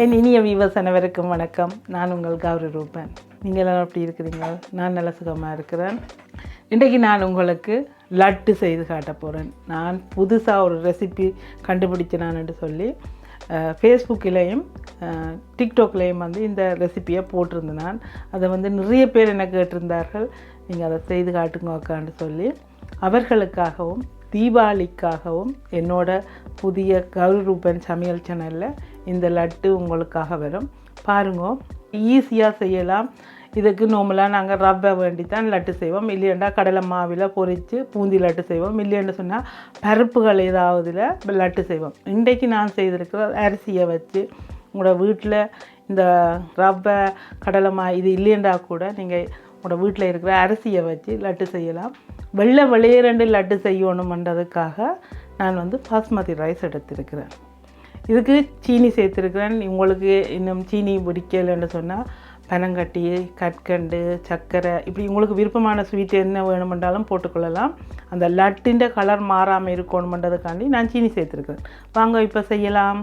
என் இனிய வீவர்ஸ் அனைவருக்கும் வணக்கம். நான் உங்கள் கௌரி ரூபன். நீங்கள் எல்லாம் எப்படி இருக்கிறீங்க? நான் நல்ல சுகமாக இருக்கிறேன். இன்றைக்கு நான் உங்களுக்கு லட்டு செய்து காட்ட போகிறேன். நான் புதுசாக ஒரு ரெசிபி கண்டுபிடிச்சேன் நான் என்று சொல்லி ஃபேஸ்புக்கிலையும் டிக்டாக்லேயும் இந்த ரெசிப்பியை போட்டிருந்தேன். நான் அதை நிறைய பேர் என்ன கேட்டிருந்தார்கள், நீங்கள் அதை செய்து காட்டுங்கக்கான்னு சொல்லி. அவர்களுக்காகவும் தீபாவளிக்காகவும் என்னோட புதிய கௌரி ரூபன் சமையல் சேனலில் இந்த லட்டு உங்களுக்காக வரும். பாருங்க, ஈஸியாக செய்யலாம். இதுக்கு நார்மலாக நாங்கள் ரவை வேண்டி தான் லட்டு செய்வோம். இல்லையண்டா கடலை மாவில் பொரித்து பூந்தி லட்டு செய்வோம். இல்லைன்னு சொன்னால் பருப்புகள் ஏதாவதுல லட்டு செய்வோம். இன்றைக்கு நான் செய்திருக்கிற அரிசியை வச்சு உங்களோட வீட்டில் இந்த ரவை கடலை இது இல்லையண்டா கூட நீங்கள் உங்களோட வீட்டில் இருக்கிற அரிசியை வச்சு லட்டு செய்யலாம். வெள்ளை வெளியேறண்டு லட்டு செய்யணுமன்றதுக்காக நான் பாஸ்மதி ரைஸ் எடுத்திருக்கிறேன். இதுக்கு சீனி சேர்த்துருக்கிறேன். உங்களுக்கு இன்னும் சீனி பிடிக்கலைன்னு சொன்னால் பனங்கட்டி, கற்கண்டு, சர்க்கரை, இப்படி உங்களுக்கு விருப்பமான ஸ்வீட் என்ன வேணுமென்றாலும் போட்டுக்கொள்ளலாம். அந்த லட்டின் கலர் மாறாமல் இருக்கணுமென்றதுக்காண்டி நான் சீனி சேர்த்துருக்கிறேன். வாங்க இப்போ செய்யலாம்.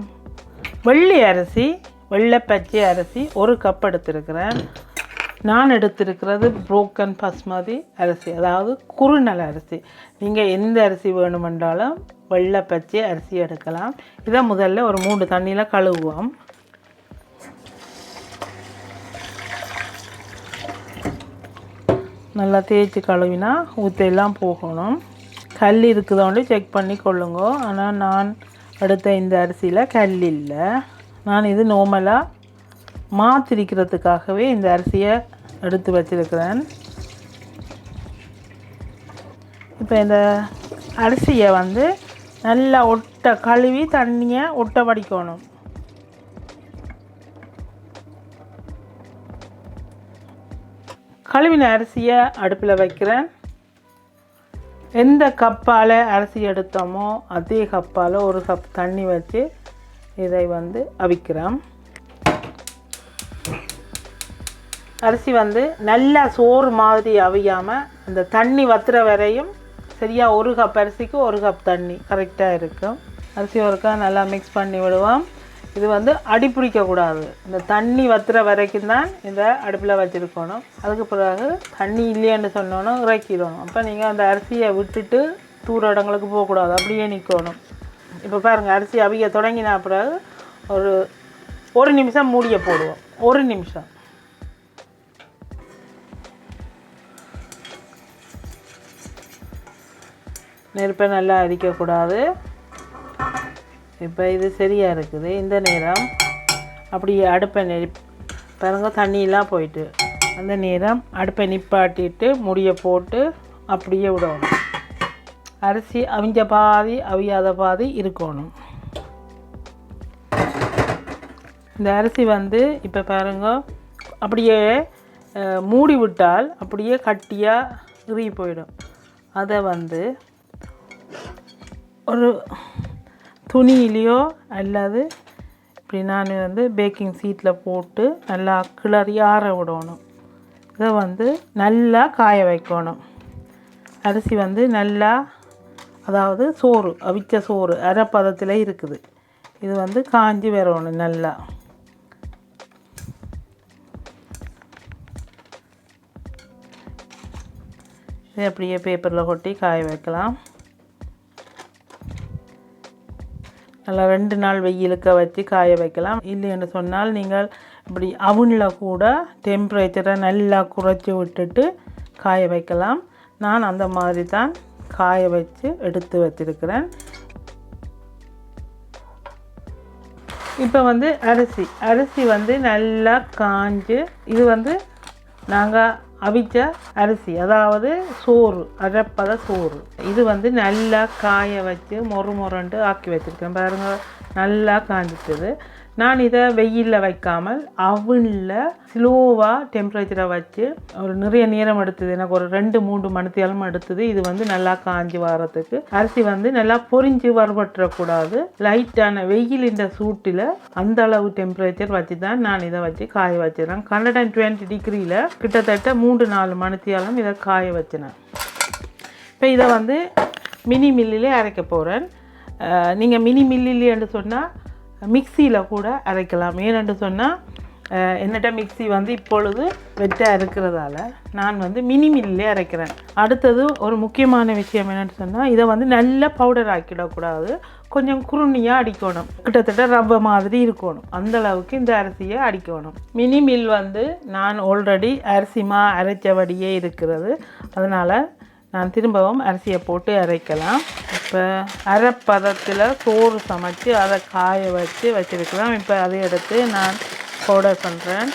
வெள்ளை பச்சை அரிசி 1 கப் எடுத்திருக்கிறேன். நான் எடுத்திருக்கிறது புரோக்கன் பாஸ்மதி அரிசி, அதாவது குறுநல் அரிசி. நீங்கள் எந்த அரிசி வேணுமென்றாலும் வெள்ளை பச்சை அரிசி எடுக்கலாம். இதை முதல்ல ஒரு 3 தண்ணியில் கழுவுவோம். நல்லா தேய்ச்சி கழுவினா ஊற்றையெல்லாம் போகணும். கல் இருக்குதோண்டு செக் பண்ணி கொள்ளுங்க. ஆனால் நான் எடுத்த இந்த அரிசியில் கல் இல்லை. நான் இது நார்மலாக மாற்றிருக்கிறதுக்காகவே இந்த அரிசியை எடுத்து வச்சிருக்கிறேன். இப்போ இந்த அரிசியை நல்லா கழுவி தண்ணியை ஒட்ட வடிக்கணும். கழுவின அரிசியை அடுப்பில் வைக்கிறேன். எந்த கப்பால் அரிசி எடுத்தோமோ அதே கப்பால் 1 கப் தண்ணி வச்சு இதை அவிக்கிறேன். அரிசி நல்லா சோறு மாதிரி அவியாமல் அந்த தண்ணி வத்துற வரையும் சரியாக 1 கப் அரிசிக்கு 1 கப் தண்ணி கரெக்டாக இருக்கும். அரிசி ஒருக்கா நல்லா மிக்ஸ் பண்ணி விடுவோம். இது அடி பிடிக்கக்கூடாது. இந்த தண்ணி வத்துற வரைக்கும் தான் இதை அடுப்பில் வச்சுருக்கணும். அதுக்கு பிறகு தண்ணி இல்லைன்னு சொன்னோன்னு இறக்கிடணும். அப்போ நீங்கள் அந்த அரிசியை விட்டுட்டு தூர இடங்களுக்கு போகக்கூடாது, அப்படியே நிற்கணும். இப்போ பாருங்கள், அரிசி அவிய தொடங்கினா பிறகு ஒரு நிமிஷம் மூடிய போடுவோம். 1 நிமிஷம். நெருப்பை நல்லா அரிக்கக்கூடாது. இப்போ இது சரியாக இருக்குது. இந்த நேரம் அப்படியே அடுப்பை பாருங்க, தண்ணியெலாம் போயிட்டு அந்த நேரம் அடுப்பை நிப்பாட்டிட்டு முடிய போட்டு அப்படியே விடணும். அரிசி அவிஞ்ச பாதி அவியாத பாதி இருக்கணும். இந்த அரிசி இப்போ பாருங்க, அப்படியே மூடி விட்டால் அப்படியே கட்டியாக இறுகி போயிடும். அதை ஒரு துணியிலையோ அல்லது இப்படி நான் பேக்கிங் சீட்டில் போட்டு நல்லா கிளறி ஆற விடணும். இதை நல்லா காய வைக்கணும். அரிசி நல்லா, அதாவது சோறு அவிச்ச சோறு அரைப்பதத்தில் இருக்குது. இது காஞ்சி வரணும் நல்லா. இதை அப்படியே பேப்பரில் கொட்டி காய வைக்கலாம். நல்லா 2 நாள் வெயிலுக்க வச்சு காய வைக்கலாம். இல்லைன்னு சொன்னால் நீங்கள் இப்படி அவனில் கூட டெம்பரேச்சரை நல்லா குறைச்சி விட்டுட்டு காய வைக்கலாம். நான் அந்த மாதிரி தான் காய வச்சு எடுத்து வச்சிருக்கிறேன். இப்போ அரிசி நல்லா காஞ்சு, இது நாங்கள் அவிச்ச அரிசி, அதாவது சோறு அரைப்பத சோறு. இது நல்லா காய வச்சு மொறுண்டு ஆக்கி வச்சுருக்கேன். பாருங்கள், நல்லா காஞ்சிட்டது. நான் இதை வெயிலில் வைக்காமல் அவனில் ஸ்லோவாக டெம்பரேச்சரை வச்சு ஒரு நிறைய நேரம் எடுத்தது. எனக்கு ஒரு 2-3 மணித்தியாலும் எடுத்தது. இது நல்லா காஞ்சி வரத்துக்கு. அரிசி நல்லா பொரிஞ்சு வறுபற்றக்கூடாது. லைட்டான வெயிலின் சூட்டில் அந்த அளவு டெம்பரேச்சர் வச்சு தான் நான் இதை வச்சு காய வச்சிடறேன். 120 டிகிரியில் கிட்டத்தட்ட 3-4 மணித்தியாலும் இதை காய வச்சினேன். இப்போ இதை மினி மில்லிலே அரைக்க போகிறேன். நீங்கள் மினி மில்லிலேன்னு சொன்னால் மிக்சியில் கூட அரைக்கலாம். ஏனென்று சொன்னால் என்னட்ட மிக்சி வந்து இப்பொழுது வெட்டாக இருக்கிறதால நான் வந்து மினி மில்லே அரைக்கிறேன். அடுத்தது ஒரு முக்கியமான விஷயம் என்னென்னு சொன்னால், இதை வந்து நல்ல பவுடர் ஆக்கிடக்கூடாது, கொஞ்சம் குருணியாக அடிக்கணும், கிட்டத்தட்ட ரவை மாதிரி இருக்கணும், அந்த அளவுக்கு இந்த அரிசியை அடிக்கணும். மினி மில் வந்து நான் ஆல்ரெடி அரிசிமா அரைச்சபடியே இருக்கிறது, அதனால் நான் திரும்பவும் அரிசியை போட்டு அரைக்கலாம். இப்போ அரைப்பதத்தில் சோறு சமைச்சு அதை காய வச்சு வச்சுருக்கலாம். இப்போ அதை எடுத்து நான் பவுடர் பண்ணுறேன்.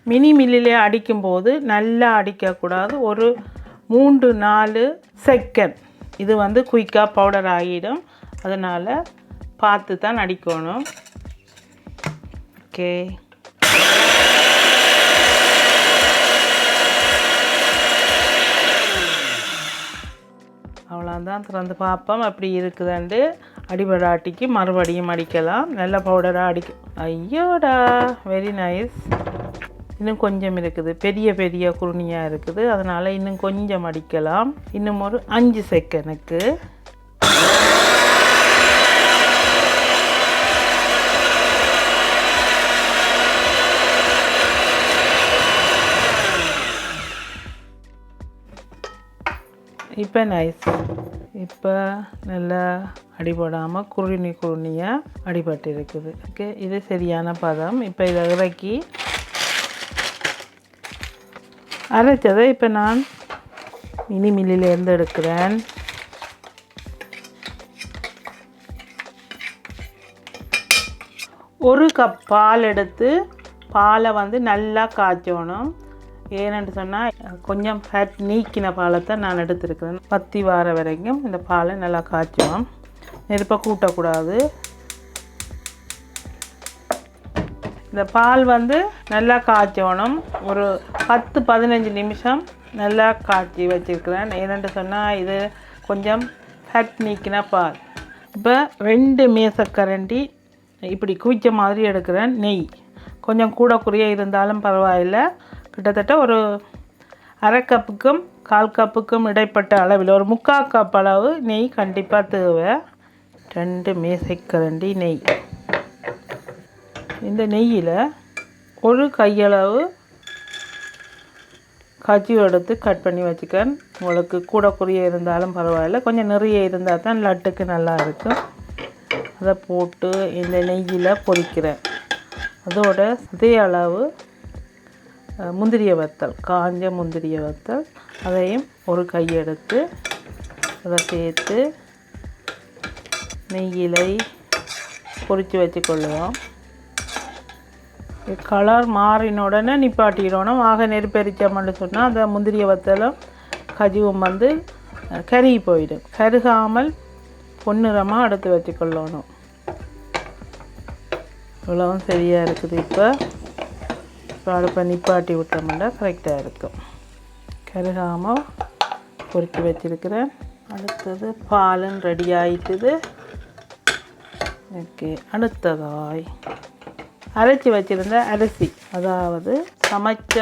மினி மில்லிலே அடிக்கும்போது நல்லா அடிக்கக்கூடாது, ஒரு 3-4 செகண்ட் இது வந்து குயிக்காக பவுடர் ஆகிடும், அதனால் பார்த்து தான் அடிக்கணும். ஓகே, அவ்வளோதான். திறந்து பார்ப்போம் அப்படி இருக்குதாண்டு. அடிபடாட்டிக்கு மறுபடியும் அடிக்கலாம், நல்ல பவுடராக அடிக்கும். ஐயோடா, வெரி நைஸ். இன்னும் கொஞ்சம் இருக்குது, பெரிய பெரிய குருணியாக இருக்குது, அதனால் இன்னும் கொஞ்சம் அடிக்கலாம். இன்னும் ஒரு 5 செகண்டுக்கு. இப்போ நைஸ். இப்போ நல்லா அடிபடாமல் குருணியாக அடிபட்டு இருக்குது. ஓகே, இது சரியான பதம். இப்போ இதை இறக்கி அரைச்சதை இப்போ நான் மினி மில்லிலேருந்து எடுக்கிறேன். ஒரு கப் பால் எடுத்து பாலை வந்து நல்லா காய்ச்சணும். ஏன்னு சொன்னால் கொஞ்சம் ஃபேட் நீக்கின பாலை நான் எடுத்துருக்கிறேன். பத்தி வார வரைக்கும் இந்த பாலை நல்லா காய்ச்சுவோம், நெருப்பை கூட்டக்கூடாது. இந்த பால் வந்து நல்லா காய்ச்சணும், ஒரு 10-15 நிமிஷம் நல்லா காய்ச்சி வச்சுருக்கிறேன். ஏன்னு சொன்னால் இது கொஞ்சம் ஃபேட் நீக்கின பால். இப்போ 2 மேசக்கரண்டி இப்படி குவிச்ச மாதிரி எடுக்கிறேன். நெய் கொஞ்சம் கூட குறைய இருந்தாலும் பரவாயில்லை, கிட்டத்தட்ட ஒரு அரை கப்புக்கும் 1/4 கப்புக்கும் இடைப்பட்ட அளவில் ஒரு 3/4 கப் அளவு நெய் கண்டிப்பாக தேவை. 2 மேசைக்கரண்டி நெய். இந்த நெய்யில் ஒரு கையளவு காய்ச்சி எடுத்து கட் பண்ணி வச்சுக்கேன். உங்களுக்கு கூட குறைய இருந்தாலும் பரவாயில்லை, கொஞ்சம் நிறைய இருந்தால் தான் லட்டுக்கு நல்லா இருக்கும். அதை போட்டு இந்த நெய்யில் பொரிக்கிறேன். அதோட அதே அளவு முந்திரிய வத்தல், காஞ்ச முந்திரிய வத்தல், அதையும் ஒரு கையெடுத்து அதை சேர்த்து நெய்யிலை பொரித்து வச்சுக்கொள்ளுவோம். கலர் மாறின உடனே நிப்பாட்டிடணும். ஆக நெருப்பெரிச்சோம்னு சொன்னால் அந்த முந்திரிய வத்தலும் கஜுவும் வந்து கருகி போயிடும். கருகாமல் பொன்னிறமாக எடுத்து வச்சுக்கொள்ளணும். இவ்வளவும் சரியாக இருக்குது. இப்போ அடுப்பை நிப்பாட்டி விட்டோம்னா கரெக்டாக இருக்கும். கருகாமல் பொறுக்கி வச்சுருக்கிறேன். அடுத்தது பாலும் ரெடி ஆகிட்டுது. ஓகே, அடுத்ததாய் அரைச்சி வச்சுருந்த அரிசி, அதாவது சமைச்ச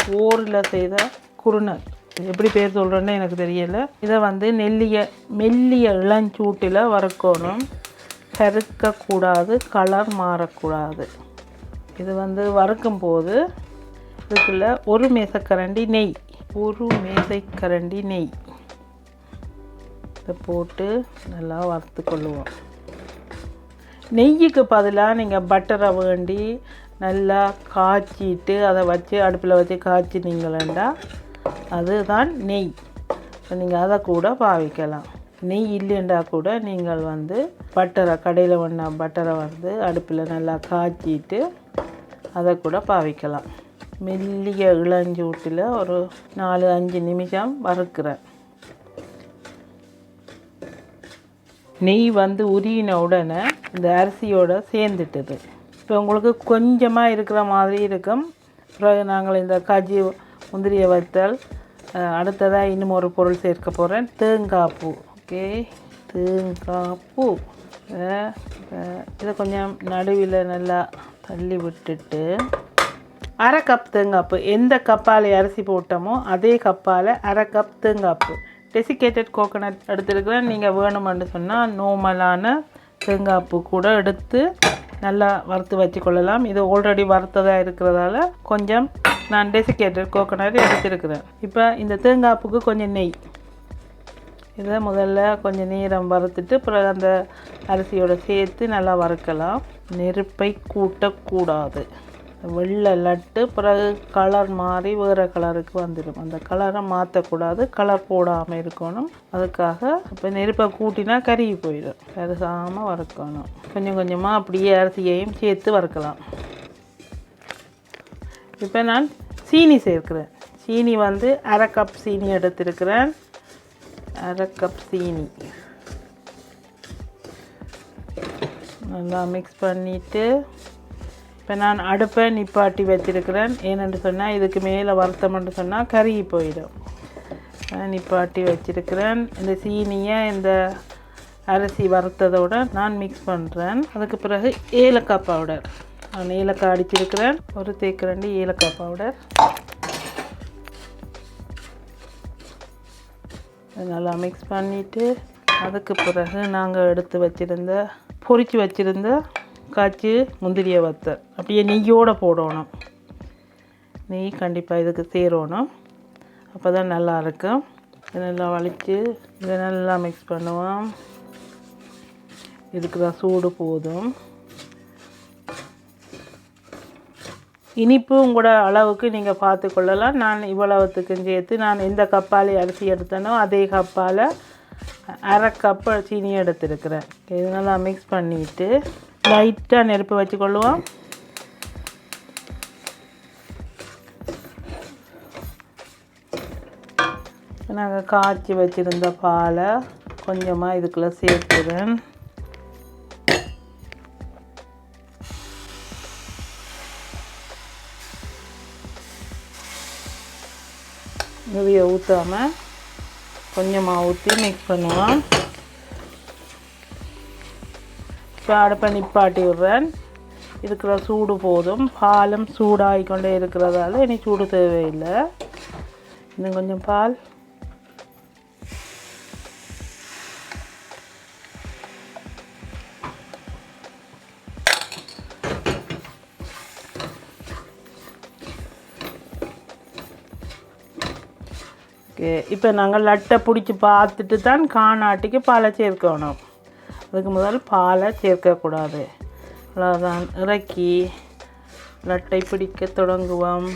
சோறில் செய்த குருணல், எப்படி பேர் சொல்கிறேன்னு எனக்கு தெரியலை. இதை வந்து மெல்லிய இளஞ்சூட்டில் வறுக்கணும், கருக்கக்கூடாது, கலர் மாறக்கூடாது. இது வந்து வறுக்கும் போது இதுக்குள்ள ஒரு மேசைக்கரண்டி நெய் இதை போட்டு நல்லா வறுத்து கொள்ளுவோம். நெய்யுக்கு பதிலாக நீங்கள் பட்டரை வேண்டி நல்லா காய்ச்சிட்டு அதை வச்சு அடுப்பில் வச்சு காய்ச்சினீங்களா அதுதான் நெய். நீங்கள் அதை கூட பாவிக்கலாம். நெய் இல்லைண்டா கூட நீங்கள் வந்து பட்டரை கடையில் ஒன்றா பட்டரை வந்து அடுப்பில் நல்லா காய்ச்சிட்டு அதை கூட பாவிக்கலாம். மெல்லிய இளஞ்சூட்டில் ஒரு 4-5 நிமிஷம் வறுக்கிறேன். நெய் வந்து உருகின உடனே இந்த அரிசியோடு சேர்ந்துட்டுது. இப்போ உங்களுக்கு கொஞ்சமாக இருக்கிற மாதிரி இருக்கும். அப்புறம் நாங்கள் இந்த காஜி முந்திரிய வத்தல், அடுத்ததாக இன்னும் ஒரு பொருள் சேர்க்க போகிறேன், தேங்காய் பூ. ஓகே, தேங்காய் பூ இதை கொஞ்சம் நடுவில் நல்லா தள்ளி விட்டுட்டு அரை கப் தேங்காய்ப்பு. எந்த கப்பால் அரிசி போட்டோமோ அதே கப்பால் அரை கப் தேங்காய்ப்பு. டெசிகேட்டட் கோகோனட் எடுத்துருக்கிறேன். நீங்கள் வேணுமென்று சொன்னால் நார்மலான தேங்காய்ப்பு கூட எடுத்து நல்லா வறுத்து வச்சுக்கொள்ளலாம். இது ஆல்ரெடி வறுத்ததாக இருக்கிறதால கொஞ்சம் நான் டெசிகேட்டட் கோகோனட் எடுத்துருக்கிறேன். இப்போ இந்த தேங்காய்ப்புக்கு கொஞ்சம் நெய், இதை முதல்ல கொஞ்சம் நேரம் வறுத்துட்டு பிறகு அந்த அரிசியோடு சேர்த்து நல்லா வறுக்கலாம். நெருப்பை கூட்டக்கூடாது. வெள்ளை லட்டு பிறகு கலர் மாறி வேறு கலருக்கு வந்துடும். அந்த கலரை மாற்றக்கூடாது, கலர் போடாமல் இருக்கணும். அதுக்காக இப்போ நெருப்பை கூட்டினா கருகி போயிடும். கருகாமல் வறுக்கணும். கொஞ்சம் கொஞ்சமாக அப்படியே அரிசியையும் சேர்த்து வறுக்கலாம். இப்போ நான் சீனி சேர்க்கிறேன். சீனி வந்து அரை கப் சீனி எடுத்திருக்கிறேன். அரை கப் சீனி நல்லா மிக்ஸ் பண்ணிவிட்டு இப்போ நான் அடுப்பை நிப்பாட்டி வச்சுருக்கிறேன். ஏனென்று சொன்னால் இதுக்கு மேலே வறுத்தம்னு சொன்னால் கருகி போயிடும். நிப்பாட்டி வச்சுருக்கிறேன். இந்த சீனியை இந்த அரிசி வறுத்ததோடு நான் மிக்ஸ் பண்ணுறேன். அதுக்கு பிறகு ஏலக்காய் பவுடர், நான் ஏலக்காய் அடிச்சிருக்கிறேன். ஒரு தேக்கரண்டி ஏலக்காய் பவுடர் நல்லா மிக்ஸ் பண்ணிவிட்டு அதுக்கு பிறகு நாங்கள் எடுத்து வச்சுருந்த பொரித்து வச்சுருந்த காய்ச்சி முந்திரியை வத்தல் அப்படியே நெய்யோடு போடணும். நெய் கண்டிப்பாக இதுக்கு சேரணும், அப்போ தான் நல்லாயிருக்கும். இதை நல்லா வலித்து இதை நல்லா மிக்ஸ் பண்ணுவோம். இதுக்கு தான் சூடு போதும். இனிப்பு உங்களோட அளவுக்கு நீங்கள் பார்த்து கொள்ளலாம். நான் இவ்வளவுத்துக்கும் சேர்த்து நான் எந்த கப்பால் அரிசி எடுத்தனோ அதே கப்பால் அரை கப்பு சீனி எடுத்துருக்கிறேன். இது நல்லா மிக்ஸ் பண்ணிவிட்டு லைட்டாக நெருப்பு வச்சுக்கொள்ளுவோம். நாங்கள் காய்ச்சி வச்சுருந்த பாலை கொஞ்சமாக இதுக்குள்ளே சேர்த்துறேன். நிறைய ஊற்றாமல் கொஞ்சமாக ஊற்றி மிக்ஸ் பண்ணுவோம். இப்போ அடுப்பை நிப்பாட்டி விடுறேன். இருக்கிற சூடு போதும். பாலும் சூடாகி கொண்டே இருக்கிறதால இனி சூடு தேவையில்லை. இன்னும் கொஞ்சம் பால் இப்போ நாங்கள் லட்டை பிடிச்சி பார்த்துட்டு தான் காணாட்டிக்கு பாலை சேர்க்கணும். அதுக்கு முதல் பாலை சேர்க்கக்கூடாது. அவ்வளோதான். இறக்கி லட்டை பிடிக்க தொடங்குவோம்.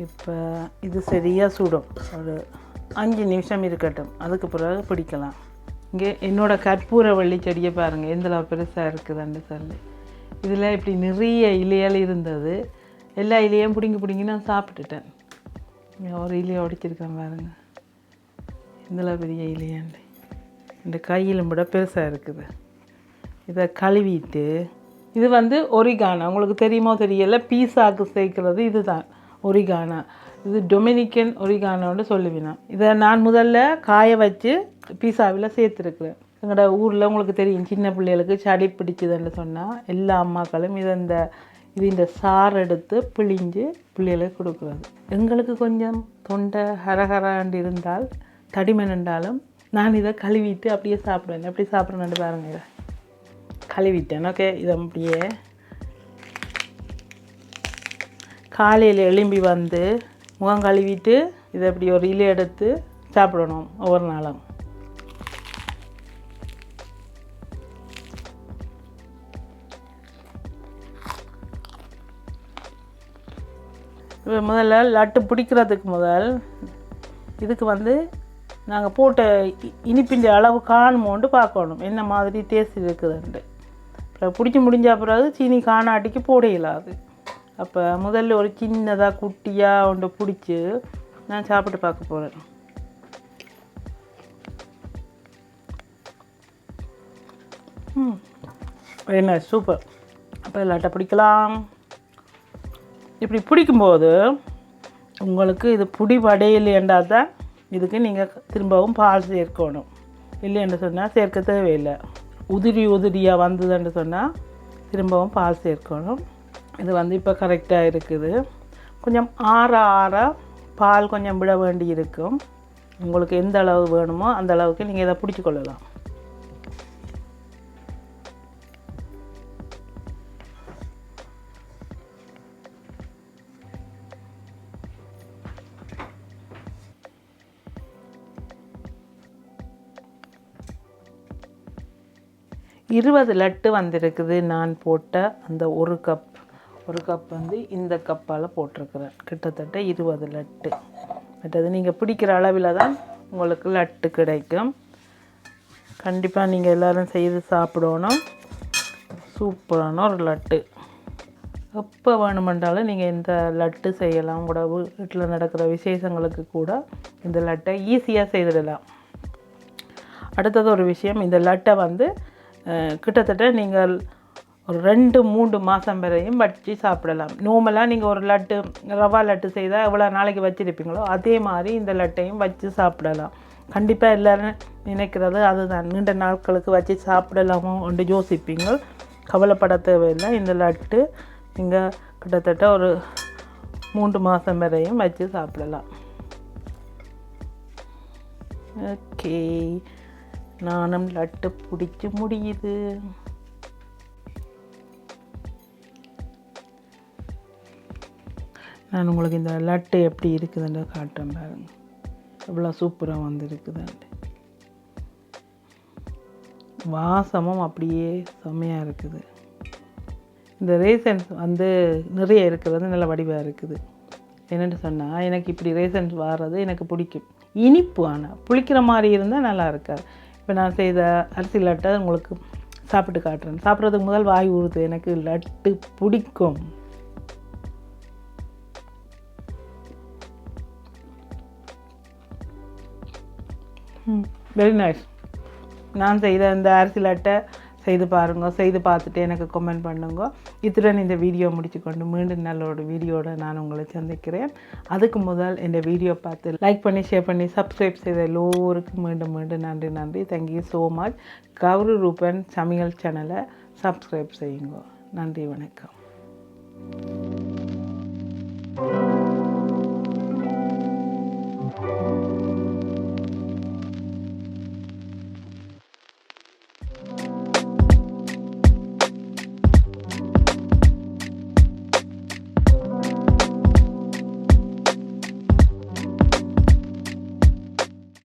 இப்போ இது சரியாக சுடும். ஒரு 5 நிமிஷம் இருக்கட்டும், அதுக்கு பிறகு பிடிக்கலாம். இங்கே என்னோடய கற்பூரவள்ளி செடியை பாருங்கள் எந்தளவு பெருசாக இருக்குதுன்னு சொல்லி. இதில் இப்படி நிறைய இலையால் இருந்தது. எல்லா இலையும் பிடுங்கி நான் சாப்பிட்டுட்டேன். ஒரு இலையை உடைச்சிருக்கேன் பாருங்கள், இந்தளவு பெரிய இலையாண்டு. இந்த கையிலும் கூட பெருசாக இருக்குது. இதை கழுவிட்டு இது வந்து ஒரிகானா, உங்களுக்கு தெரியுமோ தெரியல, பீஸாவுக்கு சேர்க்கிறது இதுதான் ஒரிகானா. இது டொமினிக்கன் ஒரிகானோன்னு சொல்லுவேன். இதை நான் முதல்ல காய வச்சு பீஸாவில் சேர்த்துருக்குறேன். எங்களோட ஊரில் உங்களுக்கு தெரியும், சின்ன பிள்ளைகளுக்கு சளி பிடிச்சதுன்னு சொன்னால் எல்லா அம்மாக்களும் இந்த சாறு எடுத்து பிழிஞ்சு பிள்ளைகளுக்கு கொடுக்குறது. எங்களுக்கு கொஞ்சம் தொண்டை ஹரஹராண்டு இருந்தால் தடிமன் இருந்தாலும் நான் இதை கழுவிட்டு அப்படியே சாப்பிடுவேன். எப்படி சாப்பிட்றேன்னு பாருங்கள். இதை கழுவிட்டேன். ஓகே, இதை அப்படியே காலையில் எழும்பி வந்து முகம் கழுவிட்டு இதை அப்படி ஒரு இலை எடுத்து சாப்பிடணும் ஒவ்வொரு நாளும். முதல்ல லட்டு பிடிக்கிறதுக்கு முதல் இதுக்கு வந்து நாங்கள் போட்ட இனிப்பின் அளவு காணுமோண்டு பார்க்கணும், என்ன மாதிரி டேஸ்ட் இருக்குதுன்ட்டு. அப்புறம் பிடிச்சி முடிஞ்ச பிறகு சீனி காணாட்டிக்கு போட இயலாது. அப்போ முதல்ல ஒரு சின்னதாக குட்டியாக ஒன்று பிடிச்சி நான் சாப்பிட்டு பார்க்க போகிறேன். என்ன சூப்பர். அப்போ லட்டை பிடிக்கலாம். இப்படி பிடிக்கும்போது உங்களுக்கு இது பிடி வடையில்லைன்றா தான் இதுக்கு நீங்கள் திரும்பவும் பால் சேர்க்கணும். இல்லைன்னு சொன்னால் சேர்க்க தேவையில்லை. உதிரியாக வந்ததுன்னு சொன்னால் திரும்பவும் பால் சேர்க்கணும். இது வந்து இப்போ கரெக்டாக இருக்குது. கொஞ்சம் ஆற பால் கொஞ்சம் விட வேண்டி இருக்கும். உங்களுக்கு எந்த அளவு வேணுமோ அந்த அளவுக்கு நீங்கள் இதை பிடிச்சி கொள்ளலாம். இருபது லட்டு வந்திருக்குது. நான் போட்ட அந்த ஒரு கப் வந்து இந்த கப்பால் போட்டிருக்கிறேன். கிட்டத்தட்ட 20 லட்டு. மற்றது நீங்கள் பிடிக்கிற அளவில் தான் உங்களுக்கு லட்டு கிடைக்கும். கண்டிப்பாக நீங்கள் எல்லோரும் செய்து சாப்பிடணும். சூப்பரான ஒரு லட்டு. எப்போ வேணுமென்றாலும் நீங்கள் இந்த லட்டு செய்யலாம். கூட வீட்டில் நடக்கிற விசேஷங்களுக்கு கூட இந்த லட்டை ஈஸியாக செய்திடலாம். அடுத்தது ஒரு விஷயம், இந்த லட்டை வந்து கிட்டத்தட்ட நீங்கள் ஒரு 2-3 மாதம் வரையும் வச்சு சாப்பிடலாம். நார்மலாக நீங்கள் ஒரு லட்டு ரவா லட்டு செய்தால் எவ்வளோ நாளைக்கு வச்சுருப்பீங்களோ அதே மாதிரி இந்த லட்டையும் வச்சு சாப்பிடலாம். கண்டிப்பாக எல்லோரும் நினைக்கிறது அதுதான், நீண்ட நாட்களுக்கு வச்சு சாப்பிடலாமோ என்று யோசிப்பீங்க. கவலைப்பட தேவையில்லை. இந்த லட்டு நீங்கள் கிட்டத்தட்ட ஒரு 3 மாதம் வரையும் வச்சு சாப்பிடலாம். ஓகே, நானும் லட்டு பிடிச்சி முடியுது. நான் உங்களுக்கு இந்த லட்டு எப்படி இருக்குதுன்னு காட்டுறேன் பாருங்க. எவ்வளோ சூப்பராக வந்துருக்குதுன்ட்டு. வாசமும் அப்படியே செம்மையாக இருக்குது. இந்த ரேசன்ஸ் வந்து நிறைய இருக்கிறது நல்ல வடிவாக இருக்குது. என்னென்னு சொன்னால் எனக்கு இப்படி ரேசன்ஸ் வர்றது எனக்கு பிடிக்கும். இனிப்பு ஆனால் புளிக்கிற மாதிரி இருந்தால் நல்லா இருக்காது. இப்போ நான் செய்த அரிசி லட்டை உங்களுக்கு சாப்பிட்டு காட்டுறேன். சாப்பிட்றதுக்கு முதல் வாய் ஊறுது. எனக்கு லட்டு பிடிக்கும். Very nice. நான் செய்த இந்த அரிசி லட்டை செய்து பாருங்க. செய்து பார்த்துட்டு எனக்கு கமெண்ட் பண்ணுங்க. இத்துடன் இந்த வீடியோ முடிச்சுக்கொண்டு மீண்டும் நல்ல ஒரு வீடியோட நான் உங்களை சந்திக்கிறேன். அதுக்கு முதல் இந்த வீடியோ பார்த்து லைக் பண்ணி ஷேர் பண்ணி சப்ஸ்கிரைப் செய்த எல்லோருக்கும் மீண்டும் நன்றி. Thank you so much. Gowri Ruban சமையல் சேனலை சப்ஸ்கிரைப் செய்யுங்க. நன்றி, வணக்கம்.